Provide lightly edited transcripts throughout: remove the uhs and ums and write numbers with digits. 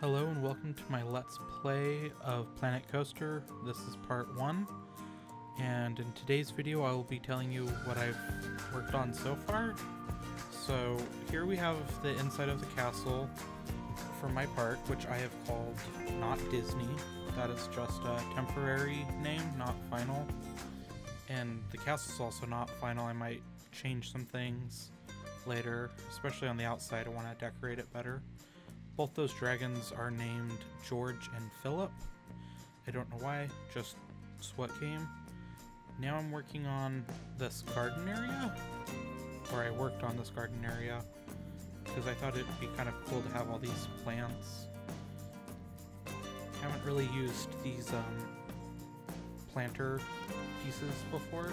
Hello and welcome to my Let's Play of Planet Coaster. This is part 1, and in today's video I will be telling you what I've worked on so far. So here we have the inside of the castle for my park, which I have called Not Disney. That is just a temporary name, not final. And the castle's also not final. I might change some things later, especially on the outside. I want to decorate it better. Both those dragons are named George and Philip. I don't know why, just what came. Now I'm working on this garden area, or I worked on this garden area, because I thought it'd be kind of cool to have all these plants. I haven't really used these planter pieces before,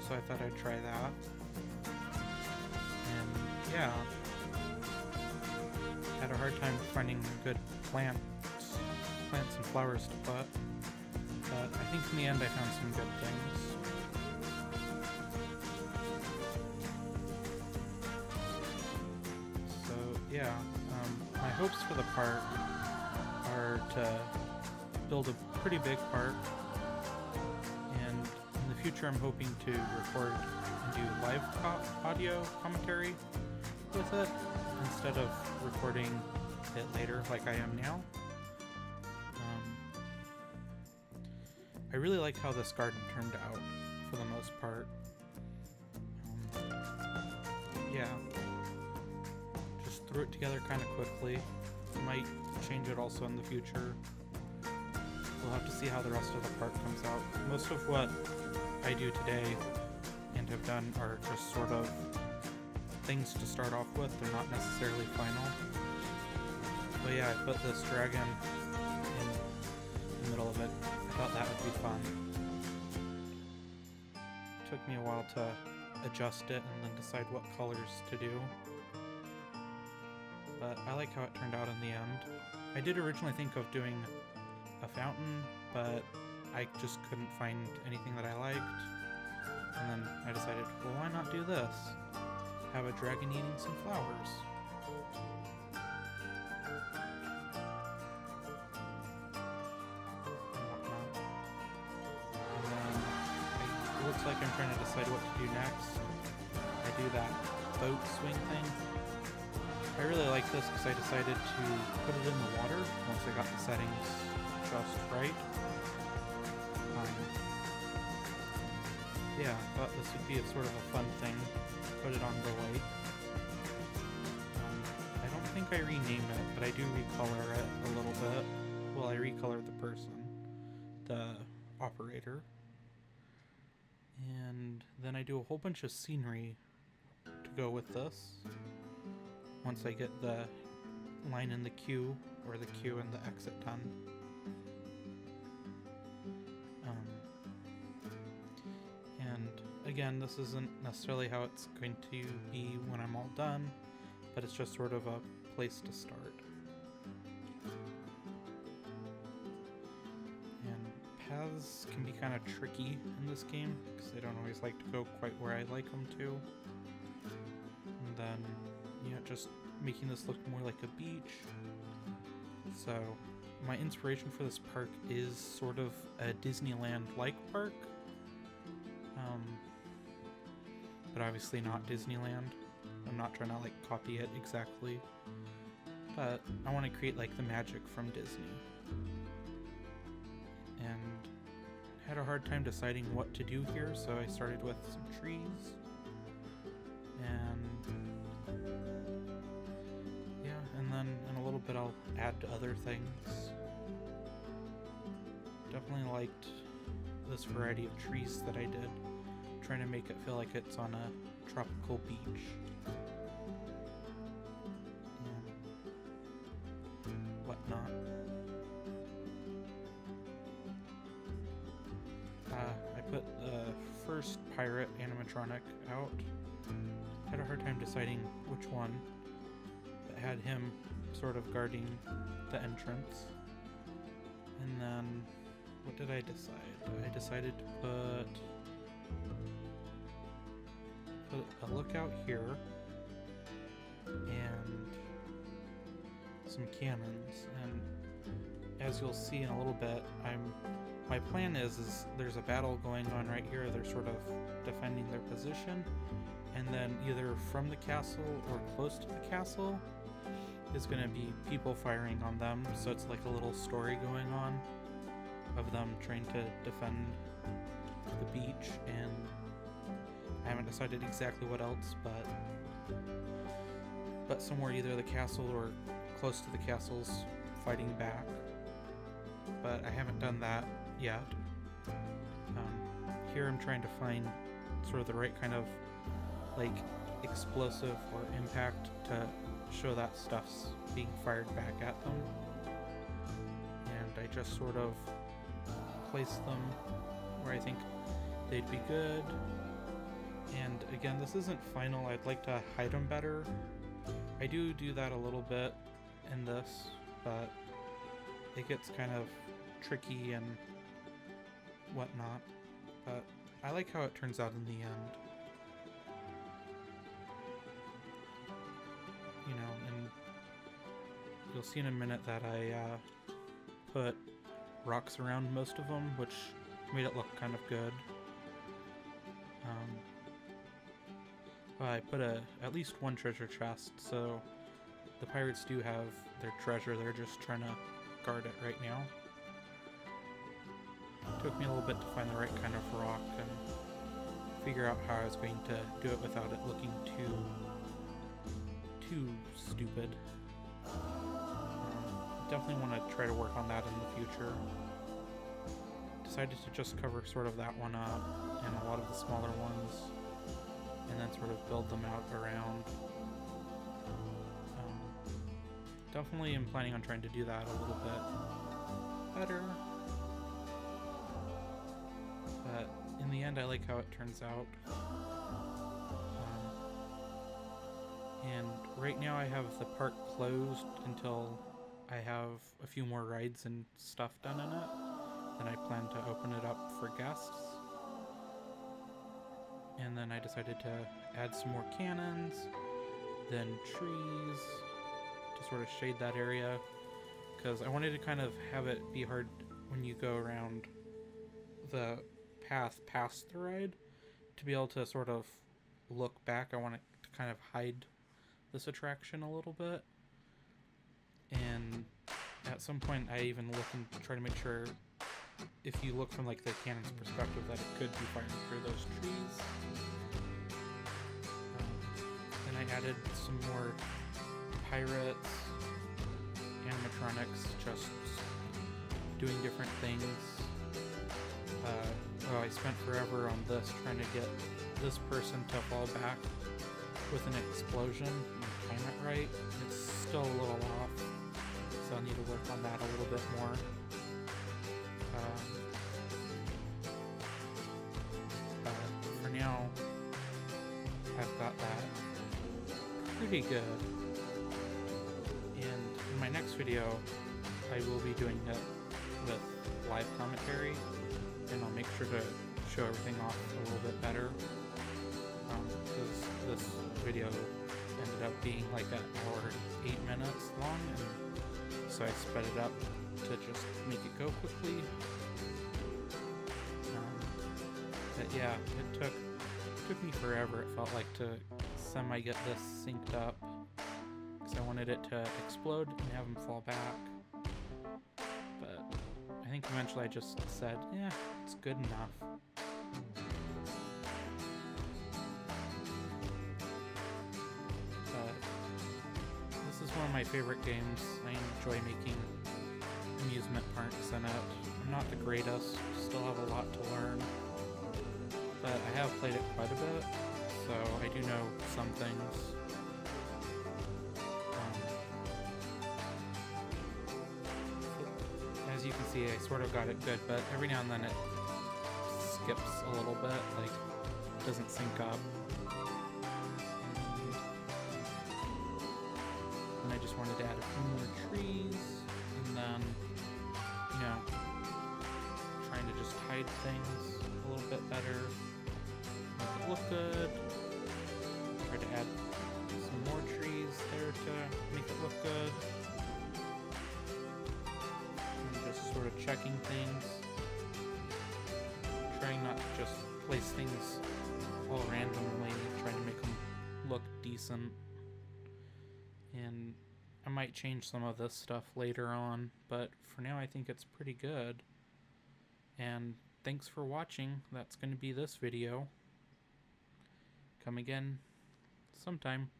so I thought I'd try that. And yeah. Had a hard time finding good plants and flowers to put, but I think in the end I found some good things. So yeah, my hopes for the park are to build a pretty big park, and in the future I'm hoping to record and do live audio commentary with it, instead of recording it later like I am now. I really like how this garden turned out for the most part. Yeah, just threw it together kind of quickly. Might change it also in the future. We'll have to see how the rest of the park comes out. Most of what I do today and have done are just sort of things to start off with. They're not necessarily final. But yeah, I put this dragon in the middle of it. I thought that would be fun. Took me a while to adjust it and then decide what colors to do. But I like how it turned out in the end. I did originally think of doing a fountain, but I just couldn't find anything that I liked. And then I decided, well, why not do this? Have a dragon eating some flowers. And whatnot. And then it looks like I'm trying to decide what to do next. I do that boat swing thing. I really like this because I decided to put it in the water once I got the settings just right. Yeah, I thought this would be a sort of a fun thing. Put it on the lake. I don't think I rename it, but I do recolor it a little bit. Well, I recolor the person, the operator. And then I do a whole bunch of scenery to go with this. Once I get the line in the queue, or the queue and the exit done. And again, this isn't necessarily how it's going to be when I'm all done, but it's just sort of a place to start. And paths can be kind of tricky in this game, because they don't always like to go quite where I like them to. And then, yeah, just making this look more like a beach. So, my inspiration for this park is sort of a Disneyland-like park. But obviously not Disneyland. I'm not trying to like copy it exactly, but I want to create like the magic from Disney. And had a hard time deciding what to do here, so I started with some trees. And yeah, and then in a little bit I'll add to other things. Definitely liked this variety of trees that I did. Trying to make it feel like it's on a tropical beach. And whatnot. I put the first pirate animatronic out. Had a hard time deciding which one, but had him sort of guarding the entrance. And then, what did I decide? I decided to put a lookout here, and some cannons, and as you'll see in a little bit, my plan is there's a battle going on right here. They're sort of defending their position, and then either from the castle or close to the castle is going to be people firing on them, so it's like a little story going on of them trying to defend the beach, and I haven't decided exactly what else, but somewhere either the castle or close to the castle's fighting back. But I haven't done that yet. Here I'm trying to find sort of the right kind of like explosive or impact to show that stuff's being fired back at them. And I just sort of place them where I think they'd be good. And again, this isn't final. I'd like to hide them better. I do that a little bit in this, but it gets kind of tricky and whatnot. But I like how it turns out in the end. You know, and you'll see in a minute that I put rocks around most of them, which made it look kind of good. I put at least one treasure chest, so the pirates do have their treasure. They're just trying to guard it right now. It took me a little bit to find the right kind of rock and figure out how I was going to do it without it looking too stupid. Definitely want to try to work on that in the future. Decided to just cover sort of that one up and a lot of the smaller ones, and then sort of build them out around. Definitely am planning on trying to do that a little bit better. But in the end, I like how it turns out. And right now I have the park closed until I have a few more rides and stuff done in it. Then I plan to open it up for guests. And then I decided to add some more cannons, then trees to sort of shade that area, because I wanted to kind of have it be hard when you go around the path past the ride to be able to sort of look back. I want it to kind of hide this attraction a little bit, and at some point I even look and try to make sure if you look from like the cannon's perspective that it could be firing through those trees. Then I added some more pirates, animatronics, just doing different things. I spent forever on this trying to get this person to fall back with an explosion and time it right. It's still a little off, so I'll need to work on that a little bit more. But for now, I've got that pretty good. And in my next video, I will be doing it with live commentary, and I'll make sure to show everything off a little bit better, because this video ended up being like an hour and 8 minutes long, and so I sped it up to just make it go quickly. But yeah, it took me forever, it felt like, to semi get this synced up, because I wanted it to explode and have him fall back. But I think eventually I just said, yeah, it's good enough. But this is one of my favorite games. I enjoy making amusement parks in it. I'm not the greatest, still have a lot to learn, but I have played it quite a bit, so I do know some things. As you can see, I sort of got it good, but every now and then it skips a little bit, like doesn't sync up. And I just wanted to add a few more trees, and then, you know, trying to just hide things a little bit better, make it look good. Try to add some more trees there to make it look good. checking things, trying not to just place things all randomly, trying to make them look decent. And I might change some of this stuff later on, but for now I think it's pretty good. And thanks for watching. That's going to be this video. Come again sometime.